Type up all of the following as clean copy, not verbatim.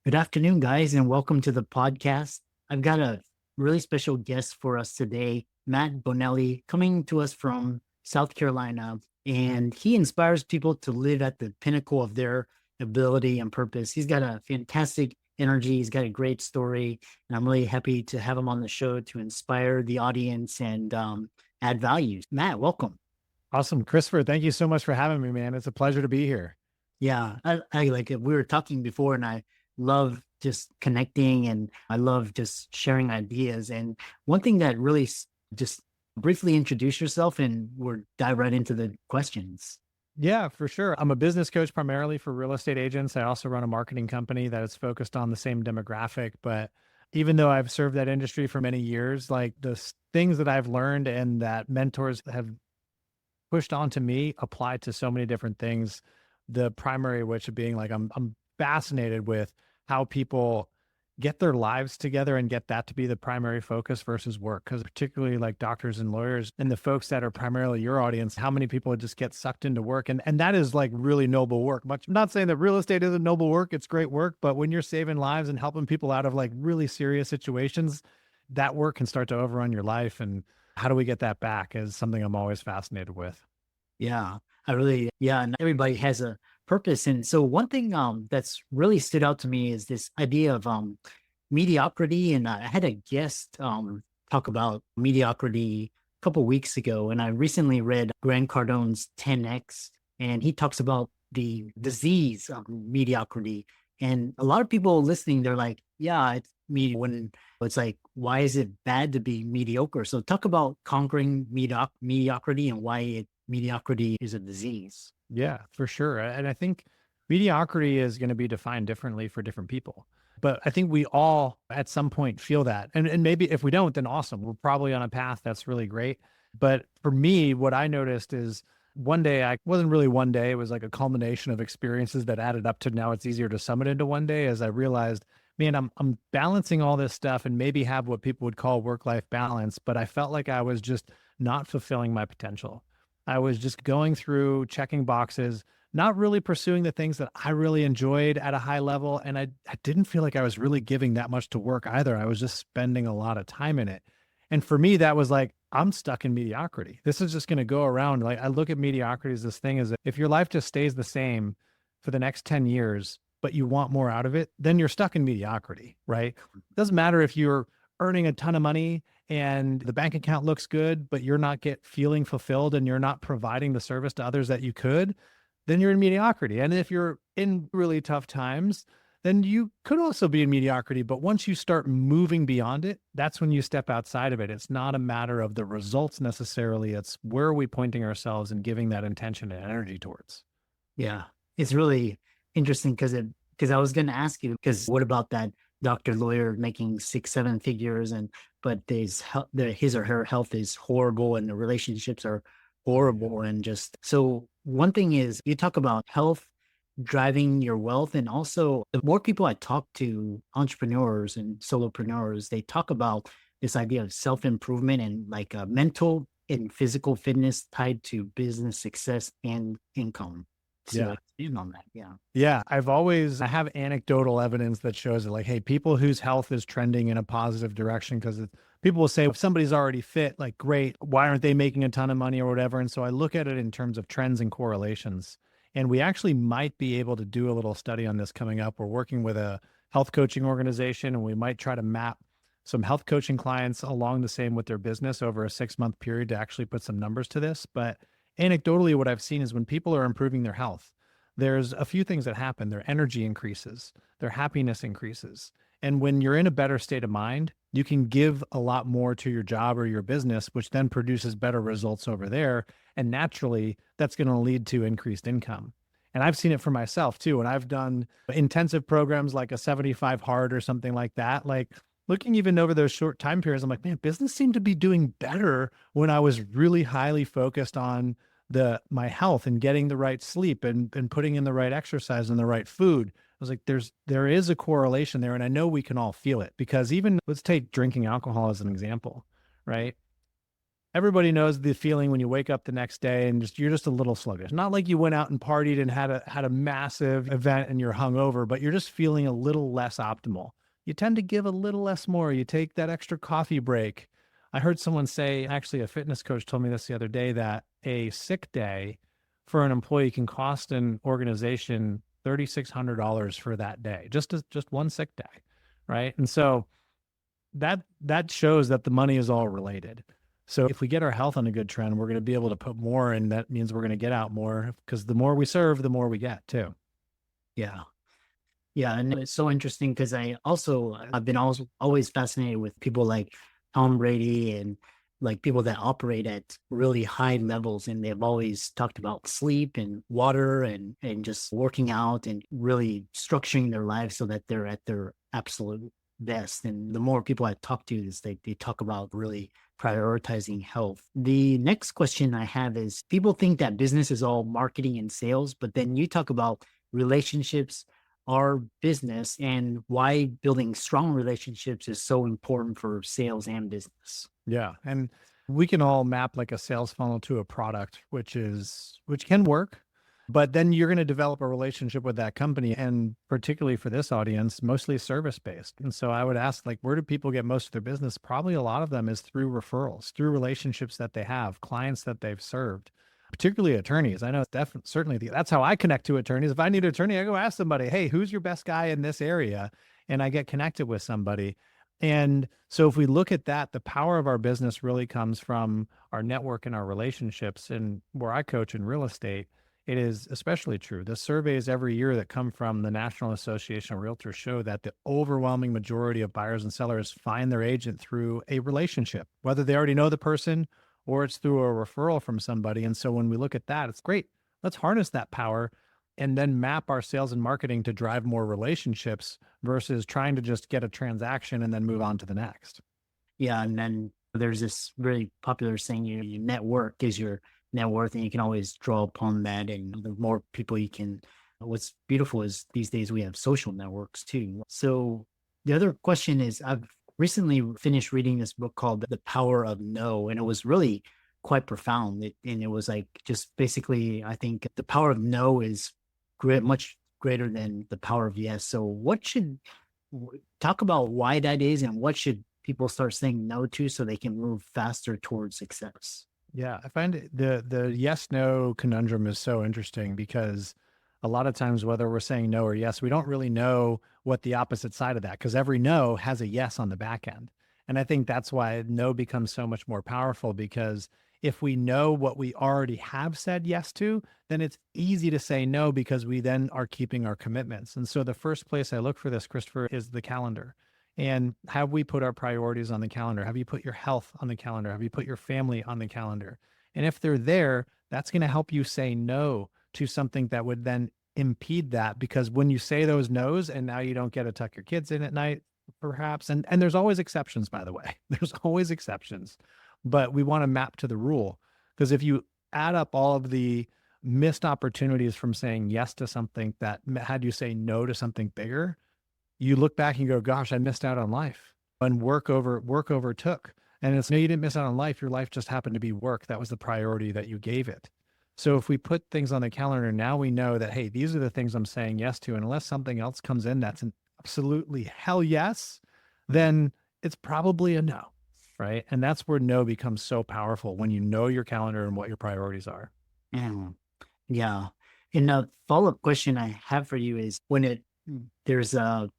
Good afternoon, guys, and welcome to the podcast. I've got a really special guest for us today, Matt Bonelli, coming to us from South Carolina, and he inspires people to live at the pinnacle of their ability and purpose. He's got a fantastic energy, he's got a great story, and I'm really happy to have him on the show to inspire the audience and add value. Matt, welcome. Awesome. Christopher, thank you so much for having me, man. It's a pleasure to be here. Yeah, I like it. We were talking before, and I love just connecting and I love just sharing ideas. And one thing that really just briefly introduce yourself and we'll dive right into the questions. Yeah, for sure. I'm a business coach primarily for real estate agents. I also run a marketing company that is focused on the same demographic. But even though I've served that industry for many years, like things that I've learned and that mentors have pushed onto me apply to so many different things. The primary which being like I'm fascinated with how people get their lives together and get that to be the primary focus versus work. Because particularly like doctors and lawyers and the folks that are primarily your audience, how many people just get sucked into work? And that is like really noble work. I'm not saying that real estate isn't noble work, it's great work, but when you're saving lives and helping people out of like really serious situations, that work can start to overrun your life. And how do we get that back is something I'm always fascinated with. Yeah, yeah, and everybody has a purpose. And so one thing that's really stood out to me is this idea of mediocrity. And I had a guest talk about mediocrity a couple weeks ago, and I recently read Grant Cardone's 10X, and he talks about the disease of mediocrity. And a lot of people listening, they're like, yeah, it's me when it's like, why is it bad to be mediocre? So talk about conquering mediocrity and why mediocrity is a disease. Yeah, for sure. And I think mediocrity is going to be defined differently for different people. But I think we all at some point feel that. And maybe if we don't, then awesome. We're probably on a path that's really great. But for me, what I noticed is one day, I wasn't really one day, it was like a culmination of experiences that added up to now it's easier to sum it into one day as I realized, man, I'm balancing all this stuff and maybe have what people would call work-life balance, but I felt like I was just not fulfilling my potential. I was just going through checking boxes, not really pursuing the things that I really enjoyed at a high level. And I didn't feel like I was really giving that much to work either. I was just spending a lot of time in it. And for me, that was like, I'm stuck in mediocrity. This is just going to go around. Like I look at mediocrity as this thing is that if your life just stays the same for the next 10 years, but you want more out of it, then you're stuck in mediocrity, right? It doesn't matter if you're earning a ton of money and the bank account looks good, but you're not feeling fulfilled and you're not providing the service to others that you could, then you're in mediocrity. And if you're in really tough times, then you could also be in mediocrity. But once you start moving beyond it, that's when you step outside of it. It's not a matter of the results necessarily. It's where are we pointing ourselves and giving that intention and energy towards. Yeah, it's really interesting because I was going to ask you, because what about that doctor lawyer making 6, 7 figures but his or her health is horrible and the relationships are horrible. And just so one thing is you talk about health driving your wealth. And also the more people I talk to, entrepreneurs and solopreneurs, they talk about this idea of self-improvement and like mental and physical fitness tied to business success and income. So Yeah. in on that. Yeah. Yeah. I have anecdotal evidence that shows it like, hey, people whose health is trending in a positive direction, because people will say, if somebody's already fit, like, great, why aren't they making a ton of money or whatever? And so I look at it in terms of trends and correlations. And we actually might be able to do a little study on this coming up. We're working with a health coaching organization, and we might try to map some health coaching clients along the same with their business over a 6-month period to actually put some numbers to this. But anecdotally, what I've seen is when people are improving their health, there's a few things that happen. Their energy increases, their happiness increases. And when you're in a better state of mind, you can give a lot more to your job or your business, which then produces better results over there. And naturally, that's going to lead to increased income. And I've seen it for myself too. And I've done intensive programs like a 75 hard or something like that. Like looking even over those short time periods, I'm like, man, business seemed to be doing better when I was really highly focused on my health and getting the right sleep and putting in the right exercise and the right food. I was like, there is a correlation there. And I know we can all feel it because even let's take drinking alcohol as an example, right? Everybody knows the feeling when you wake up the next day and you're just a little sluggish. Not like you went out and partied and had a massive event and you're hungover, but you're just feeling a little less optimal. You tend to give a little less more. You take that extra coffee break. I heard someone say, actually, a fitness coach told me this the other day, that a sick day for an employee can cost an organization $3,600 for that day, just one sick day, right? And so that shows that the money is all related. So if we get our health on a good trend, we're going to be able to put more, and that means we're going to get out more, because the more we serve, the more we get too. Yeah. Yeah, and it's so interesting because I've been always fascinated with people like Tom Brady and like people that operate at really high levels, and they've always talked about sleep and water and just working out and really structuring their lives so that they're at their absolute best. And the more people I talk to, is they talk about really prioritizing health. The next question I have is, people think that business is all marketing and sales, but then you talk about relationships, our business, and why building strong relationships is so important for sales and business. Yeah. And we can all map like a sales funnel to a product, which can work, but then you're going to develop a relationship with that company. And particularly for this audience, mostly service based. And so I would ask, like, where do people get most of their business? Probably a lot of them is through referrals, through relationships that they have, clients that they've served, particularly attorneys. I know it's definitely, certainly that's how I connect to attorneys. If I need an attorney, I go ask somebody, hey, who's your best guy in this area? And I get connected with somebody. And so if we look at that, the power of our business really comes from our network and our relationships. And where I coach in real estate, it is especially true. The surveys every year that come from the National Association of Realtors show that the overwhelming majority of buyers and sellers find their agent through a relationship, whether they already know the person or it's through a referral from somebody. And so when we look at that, it's great. Let's harness that power and then map our sales and marketing to drive more relationships versus trying to just get a transaction and then move on to the next. Yeah, and then there's this really popular saying, your network is your net worth, and you can always draw upon that. And the more people you can, what's beautiful is these days we have social networks too. So the other question is, I've recently finished reading this book called The Power of No, and it was really quite profound. And it was like, just basically, I think the power of no is great, much greater than the power of yes. So talk about why that is, and what should people start saying no to so they can move faster towards success? Yeah, I find the yes no conundrum is so interesting, because a lot of times, whether we're saying no or yes, we don't really know what the opposite side of that, because every no has a yes on the back end. And I think that's why no becomes so much more powerful, because if we know what we already have said yes to, then it's easy to say no, because we then are keeping our commitments. And so the first place I look for this, Christopher, is the calendar. And have we put our priorities on the calendar? Have you put your health on the calendar? Have you put your family on the calendar? And if they're there, that's going to help you say no to something that would then impede that. Because when you say those no's, and now you don't get to tuck your kids in at night, perhaps, and there's always exceptions, by the way, there's always exceptions, but we want to map to the rule. Because if you add up all of the missed opportunities from saying yes to something that had you say no to something bigger, you look back and go, gosh, I missed out on life. And work overtook. And it's no, you didn't miss out on life. Your life just happened to be work. That was the priority that you gave it. So if we put things on the calendar, now we know that, hey, these are the things I'm saying yes to. And unless something else comes in that's an absolutely hell yes, then it's probably a no, right? And that's where no becomes so powerful, when you know your calendar and what your priorities are. Mm, yeah. And a follow-up question I have for you is, there's the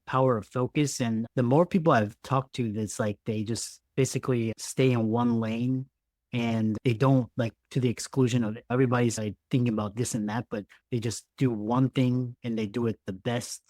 power of focus. And the more people I've talked to, that's like, they just basically stay in one lane, and they don't, like, to the exclusion of everybody's like thinking about this and that, but they just do one thing and they do it the best.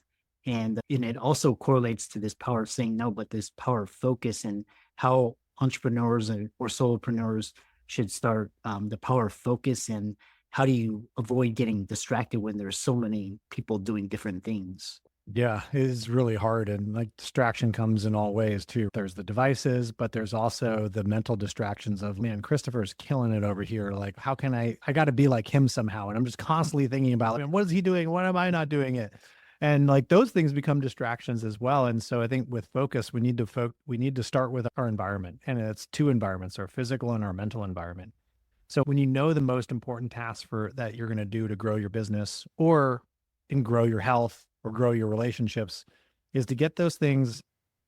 And it also correlates to this power of saying no, but this power of focus, and how entrepreneurs or solopreneurs should start, the power of focus. And how do you avoid getting distracted when there's so many people doing different things? Yeah, it is really hard. And like, distraction comes in all ways too. There's the devices, but there's also the mental distractions of, man, Christopher's killing it over here. Like, how can I got to be like him somehow. And I'm just constantly thinking about, man, what is he doing? Why am I not doing it? And like those things become distractions as well. And so I think with focus, we need to start with our environment. And it's two environments, our physical and our mental environment. So when you know the most important tasks for that you're going to do to grow your business or and grow your health or grow your relationships is to get those things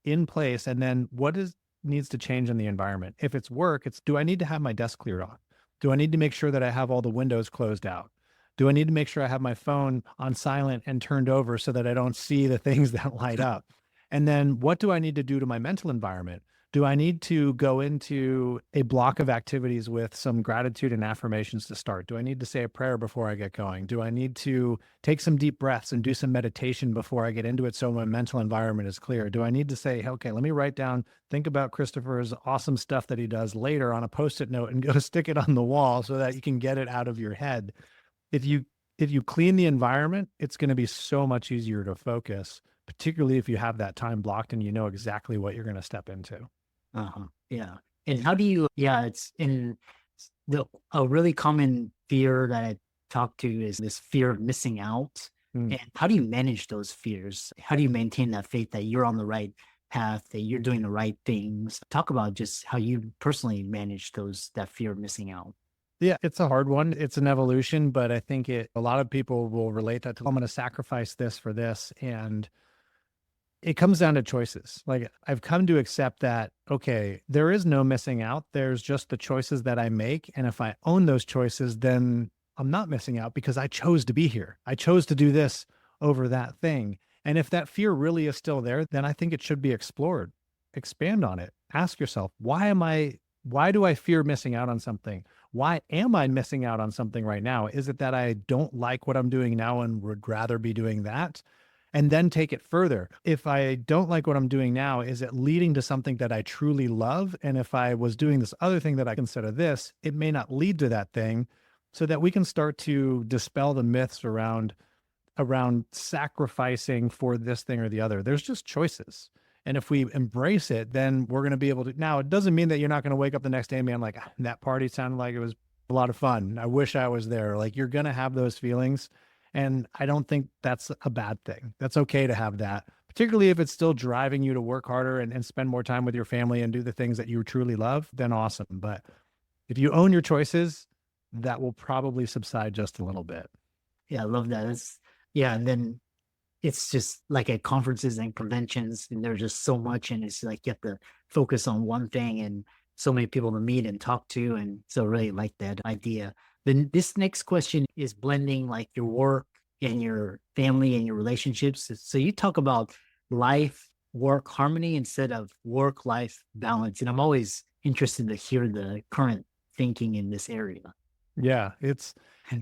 in place. And then what is needs to change in the environment? If it's work, it's do I need to have my desk cleared off? Do I need to make sure that I have all the windows closed out? Do I need to make sure I have my phone on silent and turned over so that I don't see the things that light up? And then what do I need to do to my mental environment? Do I need to go into a block of activities with some gratitude and affirmations to start? Do I need to say a prayer before I get going? Do I need to take some deep breaths and do some meditation before I get into it so my mental environment is clear? Do I need to say, okay, let me write down, think about Christopher's awesome stuff that he does later on a post-it note and go stick it on the wall so that you can get it out of your head? If you clean the environment, it's going to be so much easier to focus, particularly if you have that time blocked and you know exactly what you're going to step into. Uh-huh. Yeah. And how do you, yeah, it's in the, a really common fear that I talk to is this fear of missing out. Mm. And how do you manage those fears? How do you maintain that faith that you're on the right path, that you're doing the right things? Talk about just how you personally manage that fear of missing out. Yeah, it's a hard one. It's an evolution, but I think a lot of people will relate that to I'm going to sacrifice this for this. And it comes down to choices. Like I've come to accept that, okay, there is no missing out. There's just the choices that I make. And if I own those choices, then I'm not missing out because I chose to be here. I chose to do this over that thing. And if that fear really is still there, then I think it should be explored. Expand on it. Ask yourself, why do I fear missing out on something? Why am I missing out on something right now? Is it that I don't like what I'm doing now and would rather be doing that? And then take it further. If I don't like what I'm doing now, is it leading to something that I truly love? And if I was doing this other thing that I consider this, it may not lead to that thing, so that we can start to dispel the myths around sacrificing for this thing or the other. There's just choices. And if we embrace it, then we're going to be able to. Now, it doesn't mean that you're not going to wake up the next day and be like, "Ah, that party sounded like it was a lot of fun. I wish I was there." Like you're going to have those feelings. And I don't think that's a bad thing. That's okay to have that, particularly if it's still driving you to work harder and spend more time with your family and do the things that you truly love, then awesome. But if you own your choices, that will probably subside just a little bit. Yeah, I love that. Yeah. And then it's just like at conferences and conventions, and there's just so much, and it's like you have to focus on one thing and so many people to meet and talk to. And so really like that idea. Then this next question is blending like your work and your family and your relationships. So you talk about life, work harmony instead of work-life balance. And I'm always interested to hear the current thinking in this area. Yeah, it's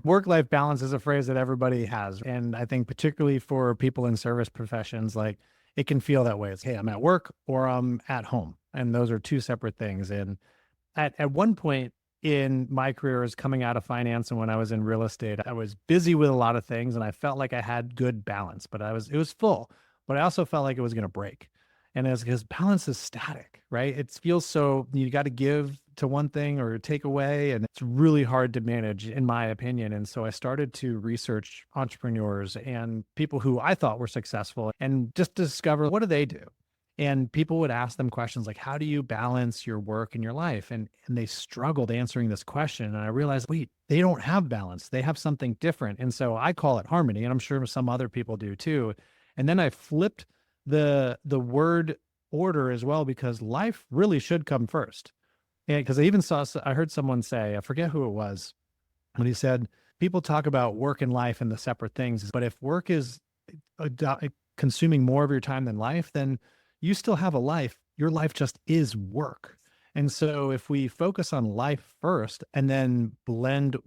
work-life balance is a phrase that everybody has. And I think particularly for people in service professions, like it can feel that way. It's, hey, I'm at work or I'm at home. And those are two separate things. And at one point in my career as coming out of finance and when I was in real estate, I was busy with a lot of things and I felt like I had good balance, but it was full, but I also felt like it was going to break. And it's because balance is static, right? It feels so you got to give to one thing or take away, and it's really hard to manage, in my opinion. And so I started to research entrepreneurs and people who I thought were successful and just discover what do they do? And people would ask them questions like, how do you balance your work and your life? And they struggled answering this question. And I realized, wait, they don't have balance. They have something different. And so I call it harmony. And I'm sure some other people do too. And then I flipped the word order as well, because life really should come first. And because I heard someone say, I forget who it was, when he said, people talk about work and life and the separate things, but if work is consuming more of your time than life, then you still have a life. Your life just is work. And so if we focus on life first and then blend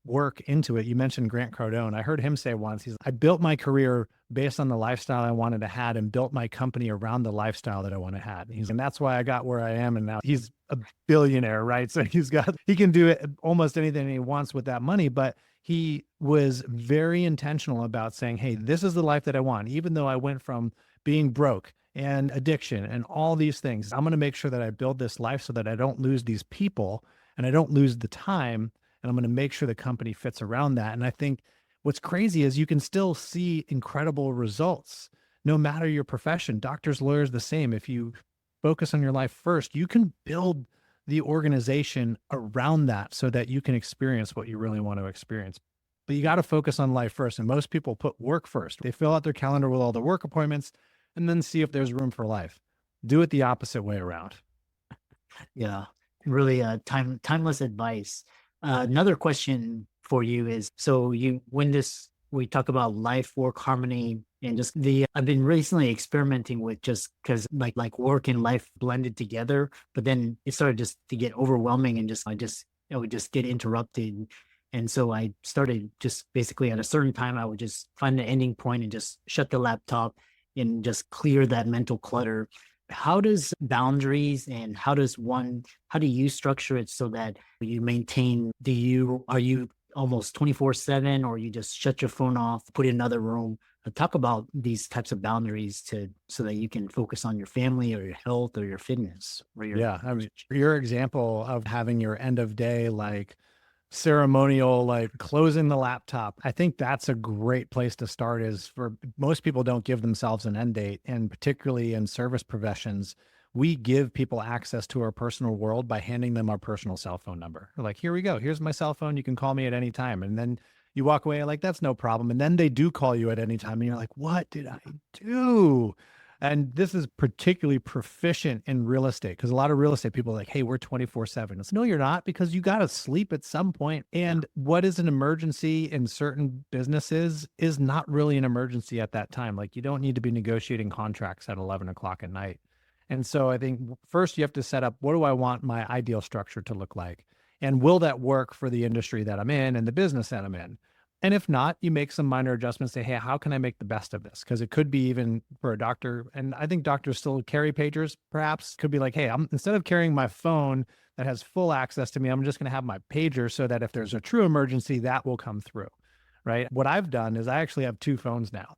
work into it, you mentioned Grant Cardone. I heard him say once, I built my career based on the lifestyle I wanted to have and built my company around the lifestyle that I want to have. And that's why I got where I am. And now he's a billionaire, right? So he can do it almost anything he wants with that money, but he was very intentional about saying, hey, this is the life that I want. Even though I went from being broke and addiction and all these things, I'm going to make sure that I build this life so that I don't lose these people and I don't lose the time. And I'm going to make sure the company fits around that. And I think what's crazy is you can still see incredible results no matter your profession. Doctors, lawyers, the same. If you focus on your life first, you can build the organization around that so that you can experience what you really want to experience. But you got to focus on life first. And most people put work first. They fill out their calendar with all the work appointments and then see if there's room for life. Do it the opposite way around. Yeah, really timeless advice. Another question for you is, so you when this we talk about life work harmony and just the I've been recently experimenting with just because like work and life blended together, but then it started just to get overwhelming and I would just get interrupted. And so I started just basically at a certain time, I would just find the ending point and just shut the laptop and just clear that mental clutter. How does boundaries and how do you structure it so that you maintain, are you almost 24/7 or you just shut your phone off, put it in another room? Talk about these types of boundaries so that you can focus on your family or your health or your fitness or your Yeah. I mean, your example of having your end of day, like ceremonial, like closing the laptop. I think that's a great place to start. Is for most people don't give themselves an end date. And particularly in service professions, we give people access to our personal world by handing them our personal cell phone number. We're like, here we go. Here's my cell phone. You can call me at any time. And then you walk away like, that's no problem. And then they do call you at any time. And you're like, what did I do? And this is particularly proficient in real estate because a lot of real estate people are like, hey, we're 24/7. It's no, you're not, because you got to sleep at some point. And what is an emergency in certain businesses is not really an emergency at that time. Like you don't need to be negotiating contracts at 11 o'clock at night. And so I think first you have to set up, what do I want my ideal structure to look like? And will that work for the industry that I'm in and the business that I'm in? And if not, you make some minor adjustments, say, hey, how can I make the best of this? Because it could be even for a doctor. And I think doctors still carry pagers, perhaps. Could be like, hey, instead of carrying my phone that has full access to me, I'm just going to have my pager so that if there's a true emergency, that will come through. Right. What I've done is I actually have two phones now.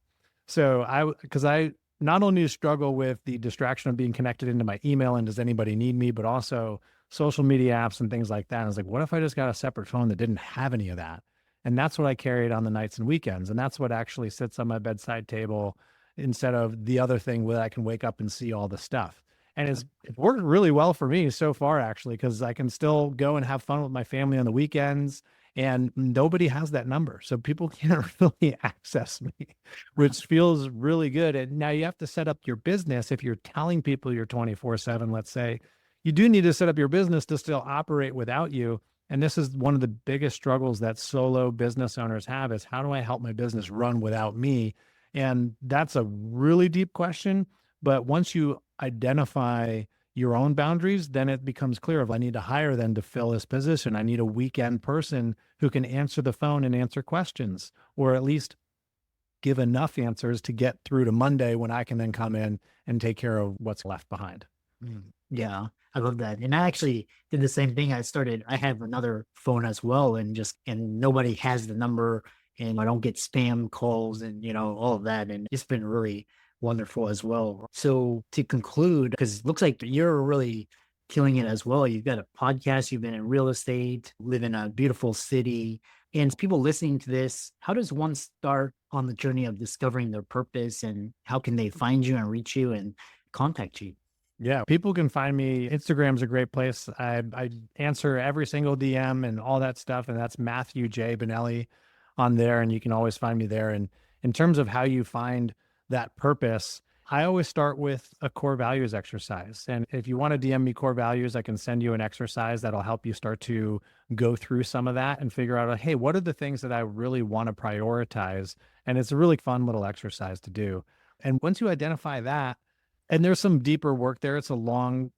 Because I not only struggle with the distraction of being connected into my email and does anybody need me, but also social media apps and things like that. And I was like, what if I just got a separate phone that didn't have any of that? And that's what I carried on the nights and weekends. And that's what actually sits on my bedside table instead of the other thing where I can wake up and see all the stuff. And it's worked really well for me so far, actually, because I can still go and have fun with my family on the weekends and nobody has that number. So people can't really access me, which feels really good. And now you have to set up your business. If you're telling people you're 24/7, let's say, you do need to set up your business to still operate without you. And this is one of the biggest struggles that solo business owners have is how do I help my business run without me? And that's a really deep question. But once you identify your own boundaries, then it becomes clear if I need to hire them to fill this position. I need a weekend person who can answer the phone and answer questions, or at least give enough answers to get through to Monday when I can then come in and take care of what's left behind. Yeah, I love that. And I actually did the same thing. I have another phone as well, and nobody has the number, and I don't get spam calls and, all of that. And it's been really wonderful as well. So to conclude, because it looks like you're really killing it as well. You've got a podcast, you've been in real estate, live in a beautiful city. And people listening to this, how does one start on the journey of discovering their purpose, and how can they find you and reach you and contact you? Yeah, people can find me. Instagram's a great place. I answer every single DM and all that stuff. And that's Matthew J. Bonelli on there. And you can always find me there. And in terms of how you find that purpose, I always start with a core values exercise. And if you want to DM me core values, I can send you an exercise that'll help you start to go through some of that and figure out, hey, what are the things that I really want to prioritize? And it's a really fun little exercise to do. And once you identify that, and there's some deeper work there. It's a long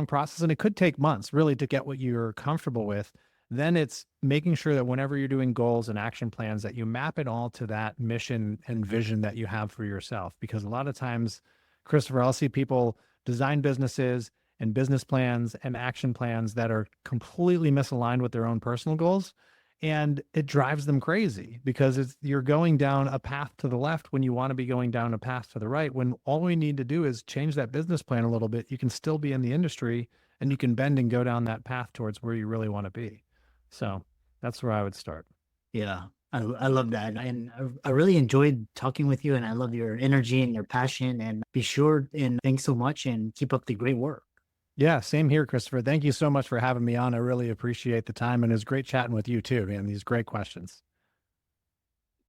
process, and it could take months really to get what you're comfortable with. Then it's making sure that whenever you're doing goals and action plans, that you map it all to that mission and vision that you have for yourself. Because a lot of times, Christopher, I'll see people design businesses and business plans and action plans that are completely misaligned with their own personal goals. And it drives them crazy because you're going down a path to the left when you want to be going down a path to the right, when all we need to do is change that business plan a little bit. You can still be in the industry and you can bend and go down that path towards where you really want to be. So that's where I would start. Yeah. I love that. And I really enjoyed talking with you, and I love your energy and your passion. And be sure and thanks so much and keep up the great work. Yeah, same here, Christopher. Thank you so much for having me on. I really appreciate the time, and it was great chatting with you too, man. These great questions.